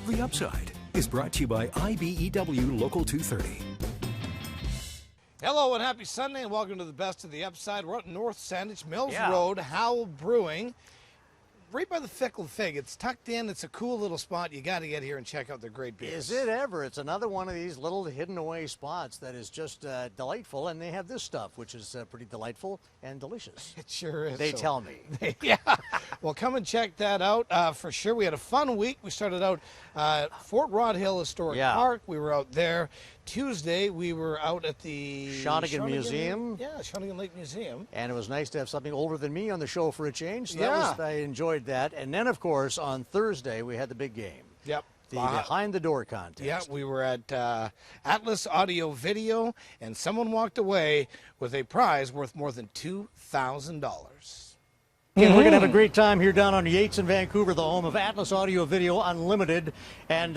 The Upside is brought to you by IBEW Local 230. Hello and happy Sunday and welcome to the Best of the Upside. We're at North Sandwich Mills Road, Howell Brewing. Right by the Fickle Fig. It's tucked in. It's a cool little spot. You got to get here and check out their great beers. Is it ever? It's another one of these little hidden away spots that is just delightful, and they have this stuff, which is pretty delightful and delicious. It sure is. They tell me. Yeah. Well, come and check that out for sure. We had a fun week. We started out Fort Rod Hill Historic Park. We were out there. Tuesday, we were out at the Shawnigan Museum. Yeah, Shawnigan Lake Museum. And it was nice to have something older than me on the show for a change. So I enjoyed that. And then, of course, on Thursday, we had the big game. Yep. The Behind the Door contest. Yeah, we were at Atlas Audio Video, and someone walked away with a prize worth more than $2,000. We're going to have a great time here down on Yates in Vancouver, the home of Atlas Audio Video Unlimited. And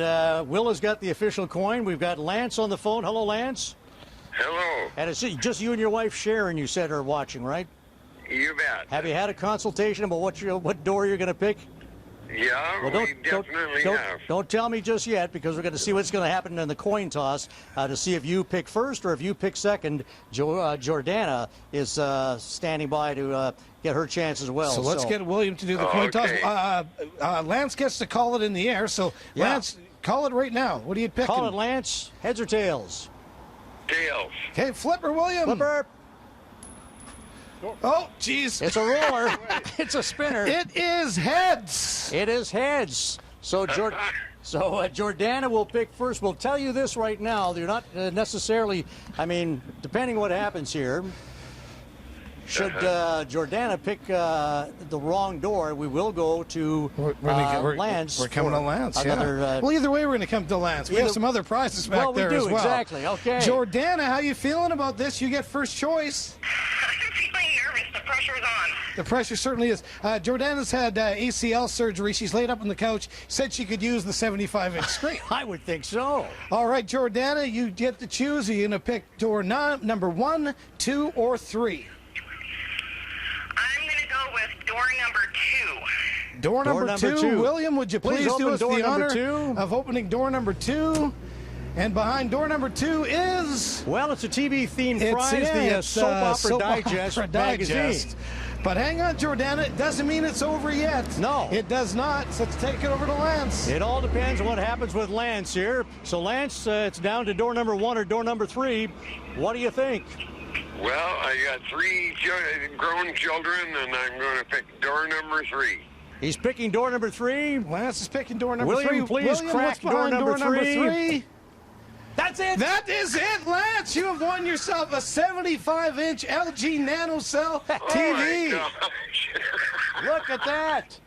Will has got the official coin. We've got Lance on the phone. Hello, Lance. Hello. And it's just you and your wife, Sharon, you said are watching, right? You bet. Have you had a consultation about what door you're going to pick? Yeah, well, we definitely have. Don't tell me just yet, because we're going to see what's going to happen in the coin toss to see if you pick first or if you pick second. Jordana is standing by to get her chance as well. So let's get William to do the coin toss. Lance gets to call it in the air. So, Lance, call it right now. What are you picking? Call it, Lance. Heads or tails? Tails. Okay, flipper, William. Flipper. Oh, jeez. It's a roller. It's a spinner. It is heads. It is heads. So, Jordana will pick first. We'll tell you this right now. You're not necessarily, I mean, depending what happens here, should Jordana pick the wrong door, we will go to Lance. We're coming to Lance, well, either way, we're going to come to Lance. We have some other prizes back there as well. Exactly. Okay. Jordana, how you feeling about this? You get first choice. I'm feeling nervous. The pressure's on. The pressure certainly is. Jordana's had ACL surgery. She's laid up on the couch. Said she could use the 75-inch screen. I would think so. All right, Jordana, you get to choose. Are you going to pick door number 1, 2, or 3? I'm going to go with door number 2. Door number two. William, would you please do us the honor of opening door number 2? And behind door number 2 is... Well, it's a TV-themed prize, the Soap Opera Digest magazine. But hang on, Jordana, it doesn't mean it's over yet. No. It does not, so let's take it over to Lance. It all depends on what happens with Lance here. So, Lance, it's down to door number 1 or door number 3. What do you think? Well, I got 3 grown children, and I'm going to pick door number 3. He's picking door number 3. Lance is picking door number 3. William, please crack door number 3. That's it. That is it, Lance. You have won yourself a 75-inch LG NanoCell TV. Oh, my gosh. Look at that.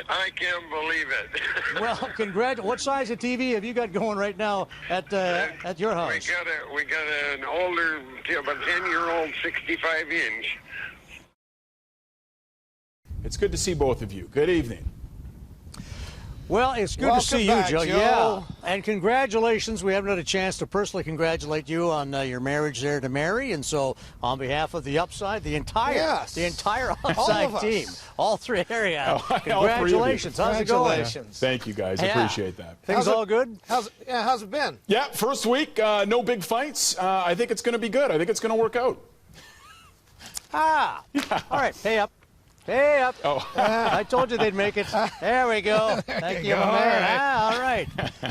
I can't believe it. Well, what size of TV have you got going right now at your house? We got an older, about 10-year-old 65-inch. It's good to see both of you. Good evening. Well, it's good to see you, Joe. Yeah, and congratulations. We haven't had a chance to personally congratulate you on your marriage there to Mary, and so on behalf of the Upside, the entire Upside team, all 3 areas. Congratulations. How's it going? Thank you, guys. I appreciate that. Things all good? How's it been? Yeah, first week, no big fights. I think it's going to be good. I think it's going to work out. All right, pay up. Hey up. I told you they'd make it. There we go. Thank you, my man. All right.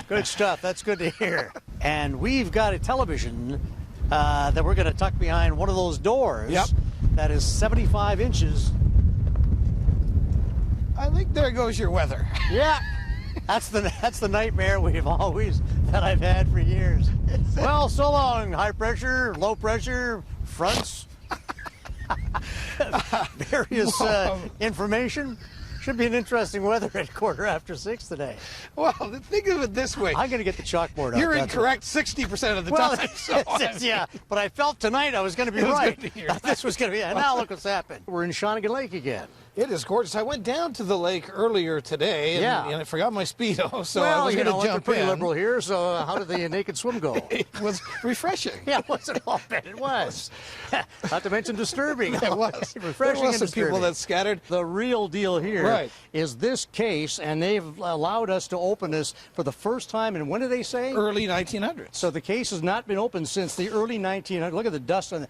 Good stuff. That's good to hear. And we've got a television that we're going to tuck behind one of those doors. Yep. That is 75 inches. I think there goes your weather. Yeah. That's the nightmare that I've had for years. Well, so long. High pressure, low pressure, fronts. Various information. Should be an interesting weather at 6:15 today. Well, think of it this way. I'm going to get the chalkboard out. You're incorrect 60% of the time. Yeah, but I felt tonight I was going to be right. This was going to be. And now look what's happened. We're in Shawnigan Lake again. It is gorgeous. I went down to the lake earlier today, and, and I forgot my Speedo, so I was going to jump they're pretty in. liberal here, so how did the naked swim go? It was refreshing. Yeah, it wasn't all bad. It was. Not to mention disturbing. It was. Refreshing There was and some people disturbing. that scattered. The real deal here is this case, and they've allowed us to open this for the first time, and when did they say? Early 1900s. So the case has not been opened since the early 1900s. Look at the dust on it.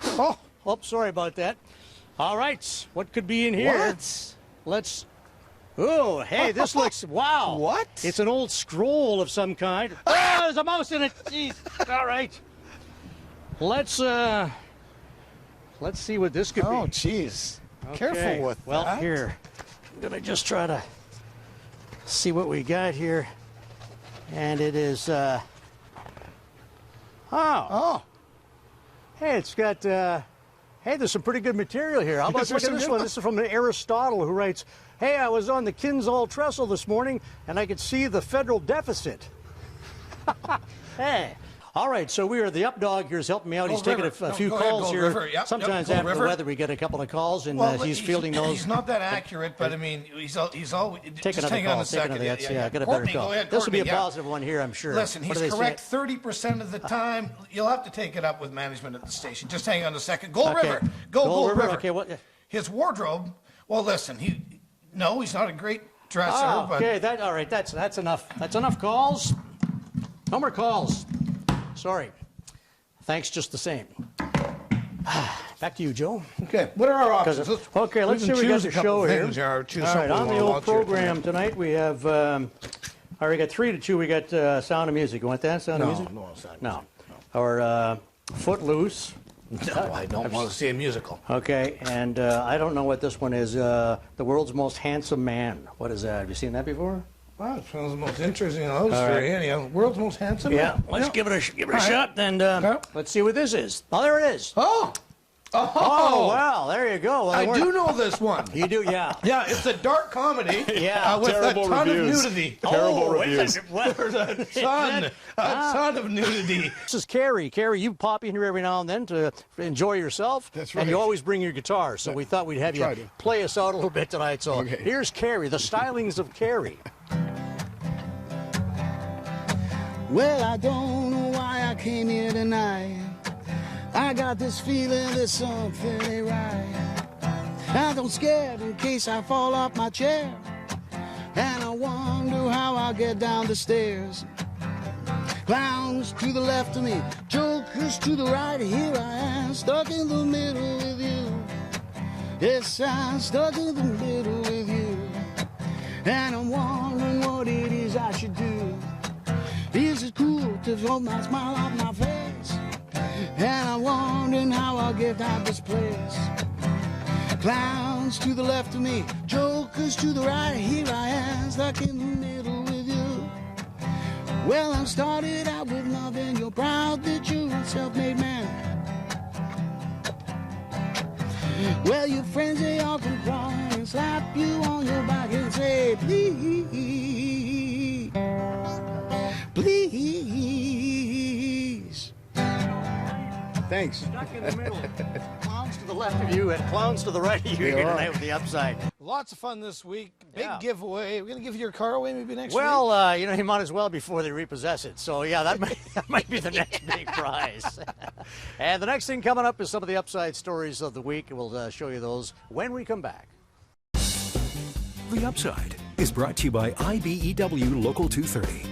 Oh, sorry about that. All right, what could be in here? What? Let's. Oh, hey, this looks. Wow. What? It's an old scroll of some kind. Oh, there's a mouse in it. Jeez. All right. Let's see what this could be. Oh, jeez. Okay. Careful with well, that. here. I'm going to just try to see what we got here. And it is. Oh. Hey, it's got. Hey, there's some pretty good material here. How about look at this one? This is from Aristotle, who writes, "Hey, I was on the Kinzall Trestle this morning, and I could see the federal deficit." Hey. All right, so we are the up dog here is helping me out. He's taking a few calls here. Yep, Sometimes after the weather, we get a couple of calls, and he's fielding those. He's not that accurate, but I mean, he's always. Take just another hang call. on a second. Yeah, get a better call. This will be a positive one here, I'm sure. Listen, he's correct 30% of the time. You'll have to take it up with management at the station. Just hang on a second. Gold River. Gold River. Okay, what? His wardrobe. Well, listen, he's not a great dresser. Oh, but okay, all right. That's enough. That's enough calls. No more calls. Sorry. Thanks just the same. Back to you, Joe. Okay, what are our options? Okay, let's see what we got to show here. All right, on the old program tonight, we have, all right, we got 3 to 2. We got Sound of Music. You want that, Sound of Music? No. Or Footloose. No, I don't want to see a musical. Okay, and I don't know what this one is. The World's Most Handsome Man. What is that? Have you seen that before? Wow, it sounds the most interesting love story. Anyhow, world's most handsome. Yeah, let's give it a shot, and let's see what this is. Oh, there it is. Oh, wow, there you go. Well, I do know this one. You do, yeah. Yeah, it's a dark comedy. With a ton of nudity. Terrible reviews. There's a ton of nudity. This is Carrie. Carrie, you pop in here every now and then to enjoy yourself. That's right. And you always bring your guitar, so we thought we'd have you play us out a little bit tonight. So here's Carrie, the stylings of Carrie. Well, I don't know why I came here tonight. I got this feeling that something ain't right. I'm scared in case I fall off my chair, and I wonder how I'll get down the stairs. Clowns to the left of me, jokers to the right. Here I am, stuck in the middle with you. Yes, I'm stuck in the middle with you, and I'm wondering what it is I should do. Is it cool to throw my smile off my face? And I'm wondering how I'll get out this place. Clowns to the left of me, jokers to the right. Here I am, stuck in the middle with you. Well, I started out with nothing. You're proud that you're a self-made man. Well, your friends, they all come crawling and slap you on your back and say, please, please. Thanks. Stuck in the middle. Clowns to the left of you and clowns to the right of you here tonight with the upside. Lots of fun this week. Big giveaway. We're going to give your car away maybe next week. Well, you might as well before they repossess it. So, yeah, that might be the next big prize. And the next thing coming up is some of the upside stories of the week. We'll show you those when we come back. The Upside is brought to you by IBEW Local 230.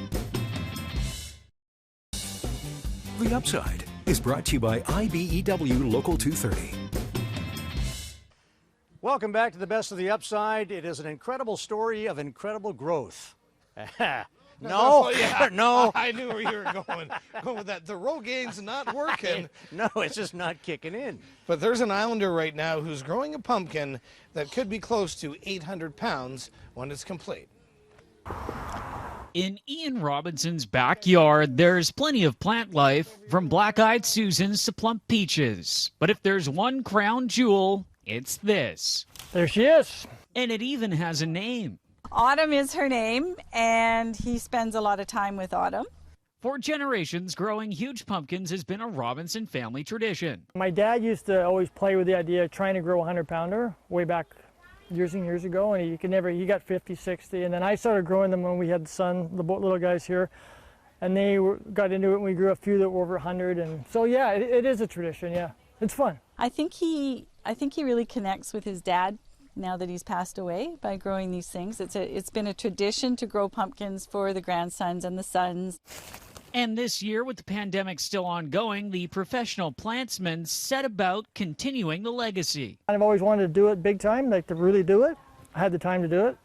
The Upside is brought to you by IBEW Local 230. Welcome back to the Best of the Upside. It is an incredible story of incredible growth. No. I knew where you were going with that. The Rogaine's not working. No, it's just not kicking in. But there's an Islander right now who's growing a pumpkin that could be close to 800 pounds when it's complete. In Ian Robinson's backyard, there's plenty of plant life, from black-eyed Susans to plump peaches. But if there's one crown jewel, it's this. There she is. And it even has a name. Autumn is her name, and he spends a lot of time with Autumn. For generations, growing huge pumpkins has been a Robinson family tradition. My dad used to always play with the idea of trying to grow a 100-pounder way back years and years ago, and he got 50, 60, and then I started growing them when we had the little guys here, and they got into it, and we grew a few that were over 100, and so yeah, it is a tradition. Yeah, it's fun. I think he really connects with his dad now that he's passed away by growing these things. It's been a tradition to grow pumpkins for the grandsons and the sons. And this year, with the pandemic still ongoing, the professional plantsmen set about continuing the legacy. I've always wanted to do it big time, like to really do it. I had the time to do it,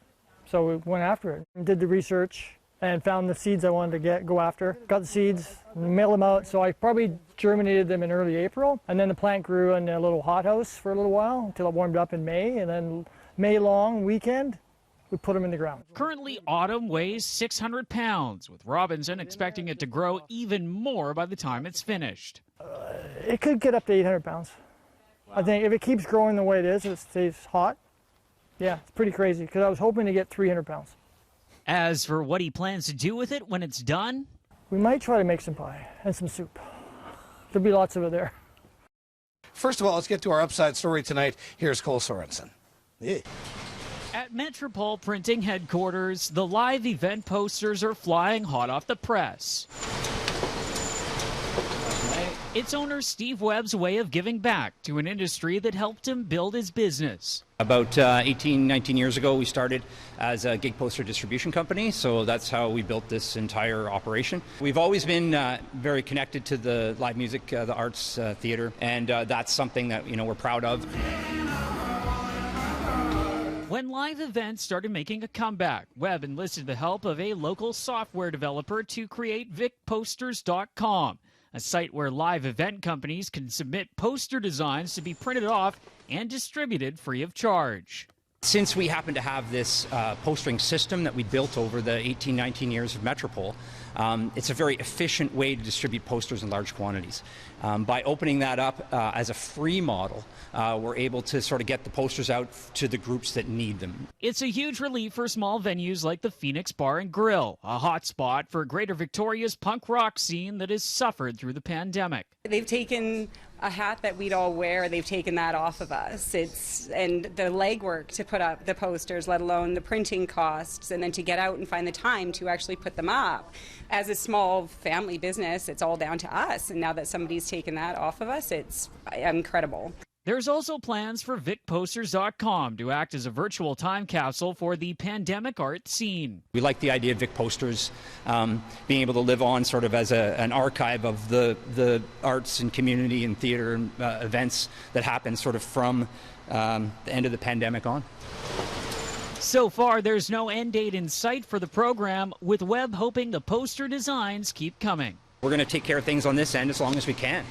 so we went after it. Did the research and found the seeds I wanted to go after. Got the seeds, mailed them out, so I probably germinated them in early April, and then the plant grew in a little hothouse for a little while until it warmed up in May, and then May long weekend, we put them in the ground. Currently, autumn weighs 600 pounds, with Robinson expecting it to grow even more by the time it's finished. It could get up to 800 pounds. Wow. I think if it keeps growing the way it is, it stays hot. Yeah, it's pretty crazy, because I was hoping to get 300 pounds. As for what he plans to do with it when it's done, we might try to make some pie and some soup. There'll be lots of it there. First of all, let's get to our upside story tonight. Here's Cole Sorensen. Yeah. At Metropole Printing headquarters, the live event posters are flying hot off the press. It's owner Steve Webb's way of giving back to an industry that helped him build his business. About 18, 19 years ago, we started as a gig poster distribution company, so that's how we built this entire operation. We've always been very connected to the live music, the arts, theater, and that's something that we're proud of. When live events started making a comeback, Webb enlisted the help of a local software developer to create VicPosters.com, a site where live event companies can submit poster designs to be printed off and distributed free of charge. Since we happen to have this postering system that we built over the 18, 19 years of Metropole, it's a very efficient way to distribute posters in large quantities. By opening that up as a free model, we're able to sort of get the posters out to the groups that need them. It's a huge relief for small venues like the Phoenix Bar and Grill, a hot spot for Greater Victoria's punk rock scene that has suffered through the pandemic. They've taken a hat that we'd all wear, they've taken that off of us. And the legwork to put up the posters, let alone the printing costs, and then to get out and find the time to actually put them up. As a small family business, it's all down to us, and now that somebody's taken that off of us, it's incredible. There's also plans for VicPosters.com to act as a virtual time capsule for the pandemic art scene. We like the idea of Vic Posters being able to live on sort of as an archive of the arts and community and theater and events that happen sort of from the end of the pandemic on. So far, there's no end date in sight for the program, with Webb hoping the poster designs keep coming. We're going to take care of things on this end as long as we can.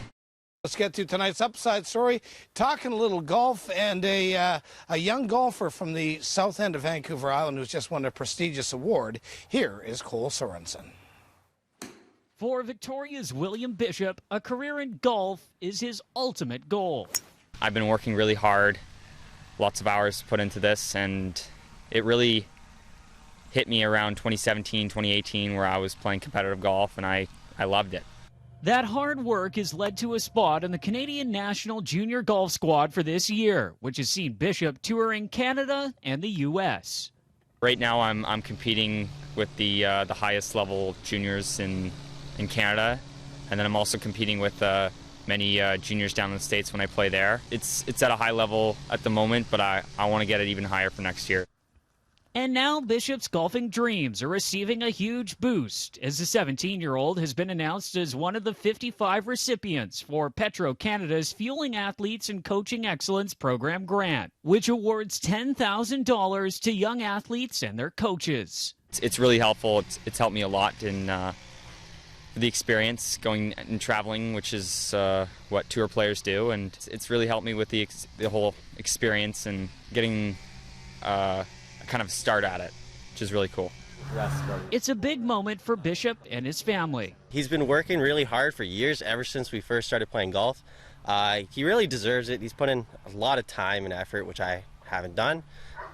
Let's get to tonight's upside story, talking a little golf, and a young golfer from the south end of Vancouver Island who's just won a prestigious award. Here is Cole Sorensen. For Victoria's William Bishop, a career in golf is his ultimate goal. I've been working really hard, lots of hours put into this, and it really hit me around 2017, 2018, where I was playing competitive golf, and I loved it. That hard work has led to a spot in the Canadian National Junior Golf Squad for this year, which has seen Bishop touring Canada and the U.S. Right now I'm competing with the highest level juniors in Canada, and then I'm also competing with many juniors down in the States when I play there. It's at a high level at the moment, but I want to get it even higher for next year. And now Bishop's golfing dreams are receiving a huge boost as the 17-year-old has been announced as one of the 55 recipients for Petro-Canada's Fueling Athletes and Coaching Excellence Program grant, which awards $10,000 to young athletes and their coaches. It's really helpful. It's helped me a lot in the experience going and traveling, which is what tour players do, and it's really helped me with the whole experience and getting kind of start at it, which is really cool. It's a big moment for Bishop and his family. He's been working really hard for years, ever since we first started playing golf. He really deserves it. He's put in a lot of time and effort, which I haven't done.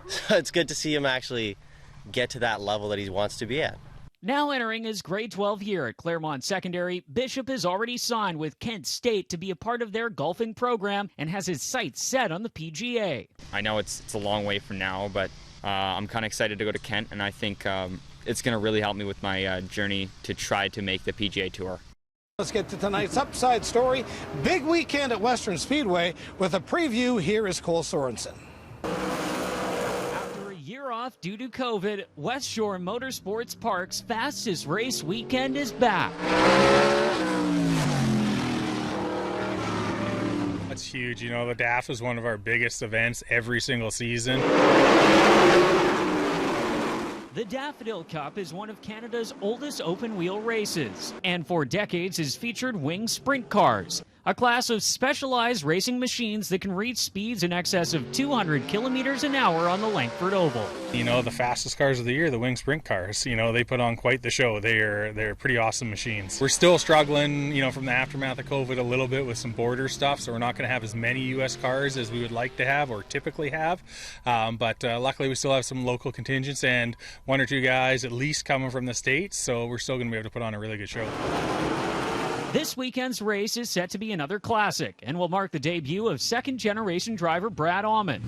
So it's good to see him actually get to that level that he wants to be at. Now entering his grade 12 year at Claremont Secondary, Bishop has already signed with Kent State to be a part of their golfing program and has his sights set on the PGA. I know it's a long way from now, but I'm kind of excited to go to Kent, and I think it's going to really help me with my journey to try to make the PGA Tour. Let's get to tonight's Upside story. Big weekend at Western Speedway. With a preview, here is Cole Sorensen. After a year off due to COVID, West Shore Motorsports Park's fastest race weekend is back. That's huge. You know, the DAF is one of our biggest events every single season. The Daffodil Cup is one of Canada's oldest open-wheel races, and for decades has featured wing sprint cars, a class of specialized racing machines that can reach speeds in excess of 200 kilometers an hour on the Langford Oval. You know, the fastest cars of the year, the wing sprint cars, you know, they put on quite the show. They're pretty awesome machines. We're still struggling, you know, from the aftermath of COVID a little bit with some border stuff, so we're not going to have as many U.S. cars as we would like to have or typically have, but luckily we still have some local contingents and one or two guys at least coming from the States, so we're still going to be able to put on a really good show. This weekend's race is set to be another classic and will mark the debut of second-generation driver Brad Auman.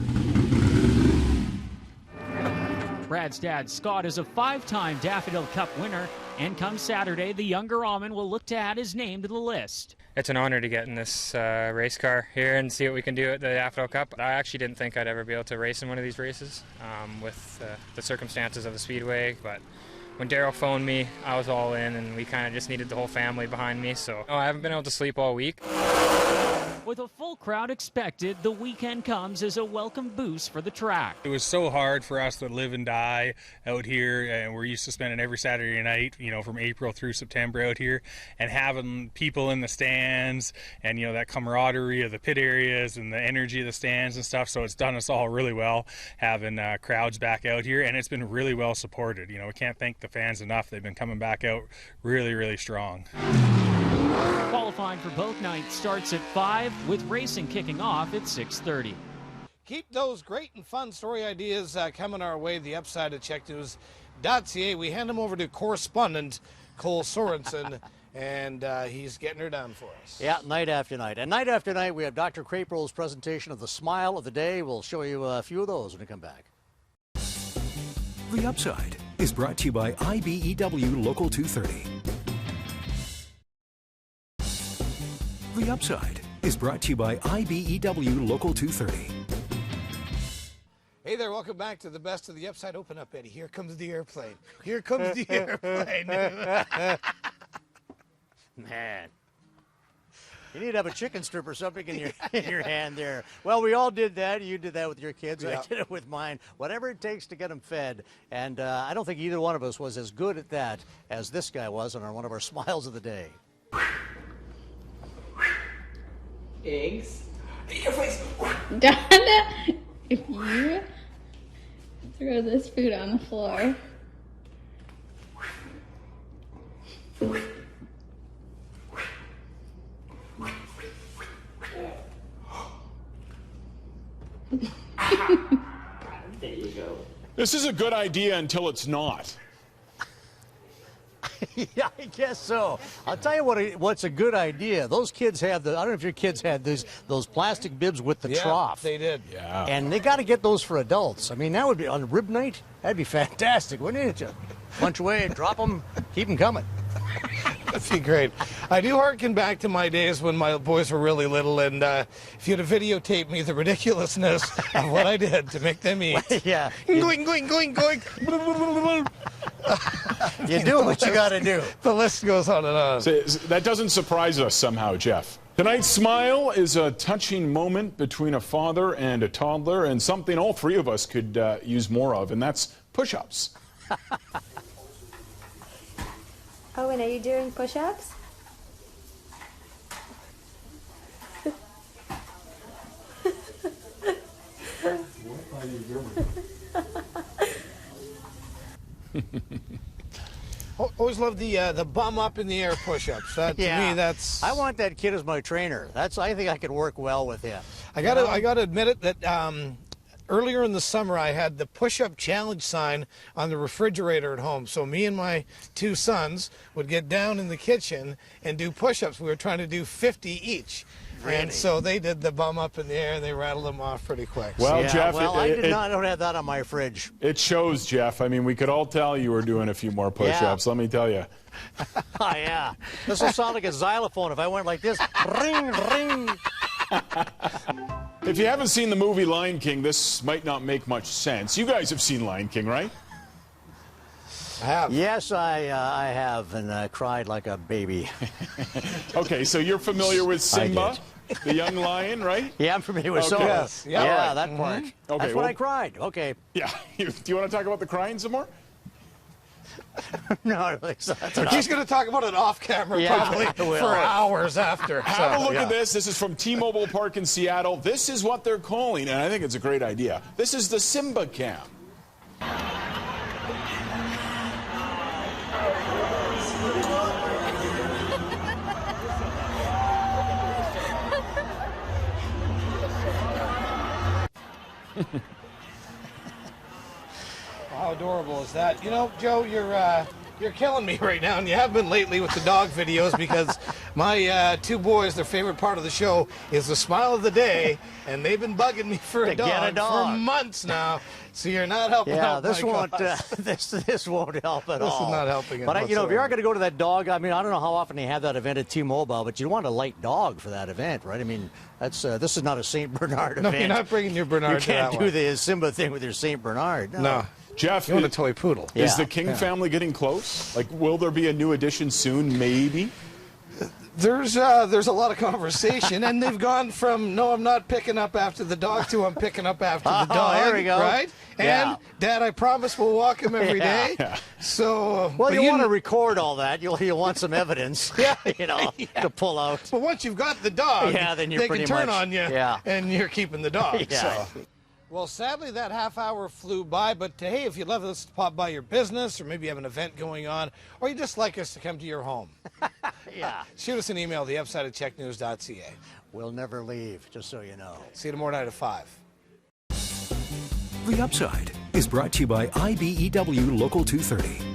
Brad's dad, Scott, is a 5-time Daffodil Cup winner, and come Saturday, the younger Auman will look to add his name to the list. It's an honor to get in this race car here and see what we can do at the Daffodil Cup. I actually didn't think I'd ever be able to race in one of these races with the circumstances of the Speedway, but when Daryl phoned me, I was all in, and we kind of just needed the whole family behind me, so I haven't been able to sleep all week. With a full crowd expected, the weekend comes as a welcome boost for the track. It was so hard for us to live and die out here, and we're used to spending every Saturday night, you know, from April through September out here, and having people in the stands and, you know, that camaraderie of the pit areas and the energy of the stands and stuff. So it's done us all really well having crowds back out here, and it's been really well supported. You know, we can't thank the fans enough. They've been coming back out really, really strong. Qualifying for both nights starts at 5, with racing kicking off at 6:30. Keep those great and fun story ideas coming our way. The Upside at CHEKnews.ca. We hand them over to correspondent Cole Sorensen, and he's getting her done for us. Yeah, night after night. And night after night, we have Dr. Craperl's presentation of the Smile of the Day. We'll show you a few of those when we come back. The Upside is brought to you by IBEW Local 230. The Upside is brought to you by IBEW Local 230. Hey there, welcome back to the best of the Upside. Open up, Eddie. Here comes the airplane. Here comes the airplane. Man. You need to have a chicken strip or something in your hand there. Well, we all did that. You did that with your kids. Yeah. I did it with mine. Whatever it takes to get them fed. And I don't think either one of us was as good at that as this guy was on one of our Smiles of the Day. Eggs. Your face. Donna, if you throw this food on the floor. There you go. This is a good idea until it's not. Yeah, I guess so. I'll tell you what's a good idea. Those kids have I don't know if your kids had those plastic bibs with the trough. They did. Yeah. And they got to get those for adults. I mean, that would be on rib night. That'd be fantastic, wouldn't it? Just punch away, drop them, keep them coming. That'd be great. I do harken back to my days when my boys were really little, and if you'd have videotaped me, the ridiculousness of what I did to make them eat. Yeah. Going, going, going, going. You do what you got to do. The list goes on and on. So, that doesn't surprise us somehow, Jeff. Tonight's Smile is a touching moment between a father and a toddler, and something all three of us could use more of, and that's push-ups. Owen, are you doing push-ups? What are you doing? Always love the bum up in the air push-ups. To me, that's. I want that kid as my trainer. I think I could work well with him. I gotta admit it that earlier in the summer, I had the push-up challenge sign on the refrigerator at home. So me and my 2 sons would get down in the kitchen and do push-ups. We were trying to do 50 each. Really? And so they did the bum up in the air and they rattled them off pretty quick. Well, yeah, Jeff, I don't have that on my fridge. It shows, Jeff. I mean, we could all tell you were doing a few more push-ups, let me tell you. Oh, yeah. This will sound like a xylophone if I went like this. Ring, ring. If you haven't seen the movie Lion King, this might not make much sense. You guys have seen Lion King, right? I have. Yes, I have, and I cried like a baby. Okay, so you're familiar with Simba, the young lion, right? Yeah, I'm familiar with Simba. Yes. Yeah, that part. Okay, That's when I cried. Okay. Yeah. Do you want to talk about the crying some more? No, I don't think so. He's going to talk about it off camera probably for hours after. Have a look at this. This is from T-Mobile Park in Seattle. This is what they're calling, and I think it's a great idea. This is the Simba Cam. How adorable is that? You know, Joe, you're killing me right now, and you have been lately with the dog videos because my 2 boys, their favorite part of the show is the smile of the day, and they've been bugging me for a dog for months now. So you're not helping out. This won't. This won't help at all. This is not helping. But if you are going to go to that dog, I mean, I don't know how often they have that event at T-Mobile, but you want a light dog for that event, right? I mean, that's this is not a St. Bernard event. No, you're not bringing your Bernard. You can't do the Simba thing with your St. Bernard. No. Jeff, you want a toy poodle. Is the King family getting close? Like, will there be a new edition soon, maybe? There's a lot of conversation, and they've gone from, no, I'm not picking up after the dog, to I'm picking up after the dog. There we go. Right? And, Dad, I promise we'll walk him every day. Yeah. So, well, you want to record all that. You'll want some evidence, to pull out. But once you've got the dog, then you're they pretty can turn much, on you, and you're keeping the dog. Yeah. So. Well, sadly, that half hour flew by, but hey, if you'd love us to pop by your business, or maybe you have an event going on, or you'd just like us to come to your home, shoot us an email, theupside@cheknews.ca. We'll never leave, just so you know. See you tomorrow night at 5. The Upside is brought to you by IBEW Local 230.